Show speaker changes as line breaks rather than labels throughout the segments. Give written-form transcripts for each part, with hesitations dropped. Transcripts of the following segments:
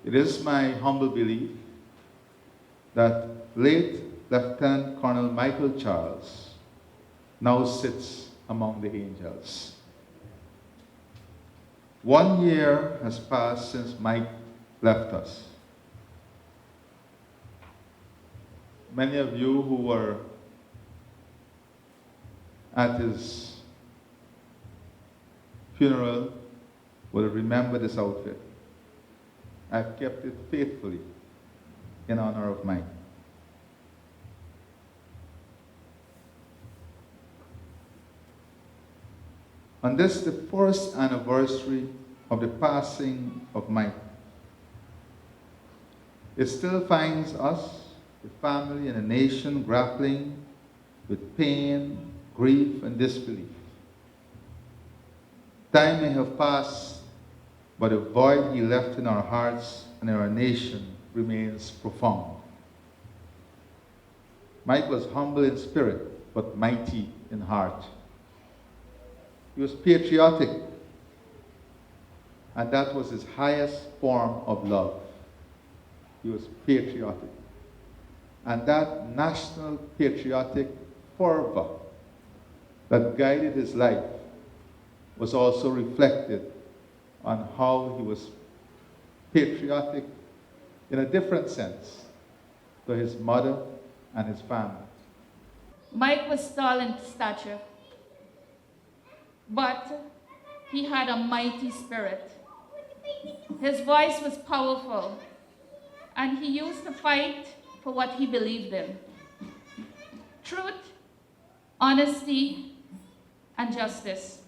It is my humble belief that late Lieutenant Colonel Michael Charles now sits among the angels. 1 year has passed since Mike left us. Many of you who were at his funeral will remember this outfit. I've kept it faithfully in honor of Mike. On this, the first anniversary of the passing of Mike, it still finds us, the family and the nation, grappling with pain, grief, and disbelief. Time may have passed, but the void he left in our hearts and in our nation remains profound. Mike was humble in spirit, but mighty in heart. He was patriotic, and that was his highest form of love. He was patriotic. And that national patriotic fervor that guided his life was also reflected on how he was patriotic in a different sense to his mother and his family.
Mike was tall in stature, but he had a mighty spirit. His voice was powerful, and he used to fight for what he believed in: truth, honesty, and justice.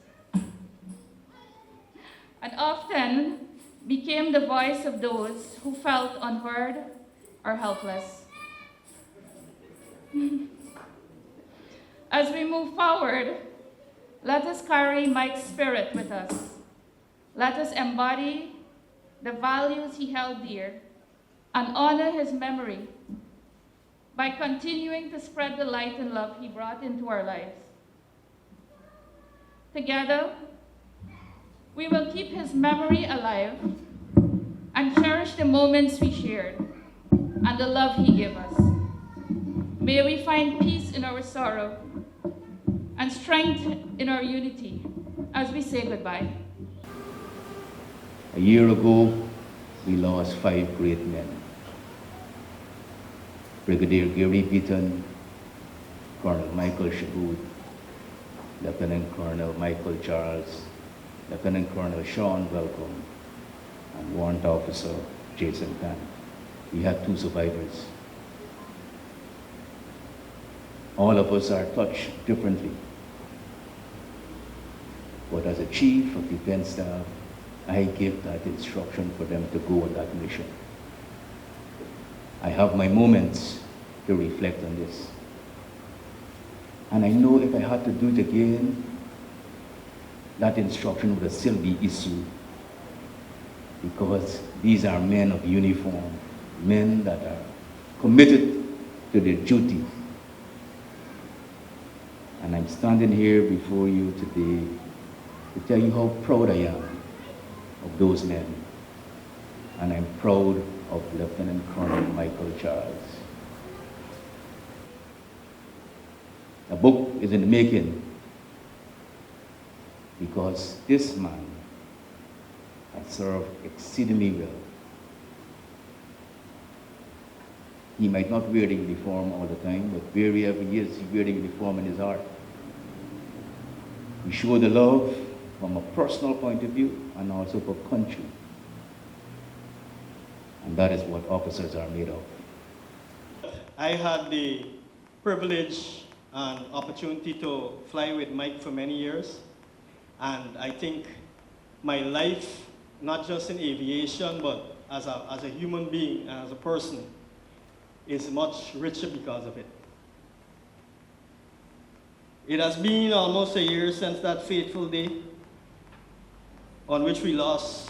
And often became the voice of those who felt unheard or helpless. As we move forward, let us carry Mike's spirit with us. Let us embody the values he held dear and honor his memory by continuing to spread the light and love he brought into our lives. Together, we will keep his memory alive and cherish the moments we shared and the love he gave us. May we find peace in our sorrow and strength in our unity as we say goodbye.
A year ago, we lost 5 great men. Brigadier Gary Beaton, Colonel Michael Shabut, Lieutenant Colonel Michael Charles, Lieutenant Colonel Sean Welcome, and Warrant Officer Jason Tan. We had 2 survivors. All of us are touched differently. But as a chief of defense staff, I give that instruction for them to go on that mission. I have my moments to reflect on this. And I know if I had to do it again, that instruction would still be issued, because these are men of uniform, men that are committed to their duty. And I'm standing here before you today to tell you how proud I am of those men. And I'm proud of Lieutenant Colonel Michael Charles. The book is in the making because this man has served exceedingly well. He might not wear the uniform all the time, but wherever he is, he wears the uniform in his heart. He showed the love from a personal point of view and also for country. And that is what officers are made of.
I had the privilege and opportunity to fly with Mike for many years. And I think my life, not just in aviation, but as a human being and as a person, is much richer because of it. It has been almost a year since that fateful day on which we lost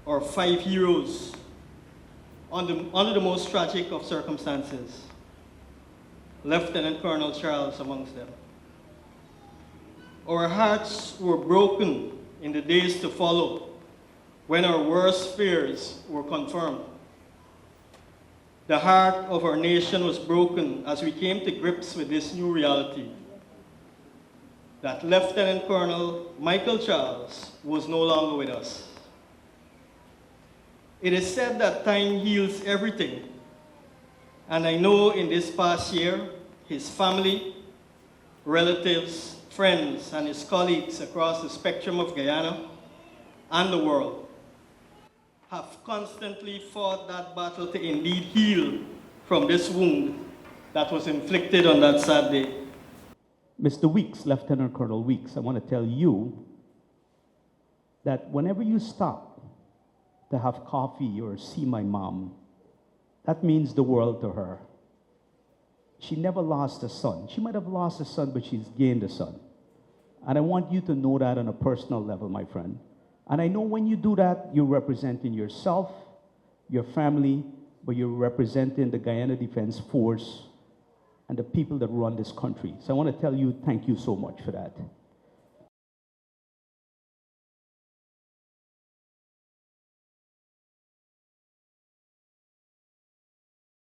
our 5 heroes under the most tragic of circumstances, Lieutenant Colonel Charles amongst them. Our hearts were broken in the days to follow when our worst fears were confirmed the heart of our nation was broken as we came to grips with this new reality, that Lieutenant Colonel Michael Charles was no longer with us. It is said that time heals everything, and I know in this past year, his family, relatives, friends, and his colleagues across the spectrum of Guyana and the world have constantly fought that battle to indeed heal from this wound that was inflicted on that sad day.
Mr. Weeks, Lieutenant Colonel Weeks, I want to tell you that whenever you stop to have coffee or see my mom, that means the world to her. She never lost a son. She might have lost a son, but she's gained a son. And I want you to know that on a personal level, my friend. And I know when you do that, you're representing yourself, your family, but you're representing the Guyana Defense Force and the people that run this country. So I want to tell you, thank you so much for that.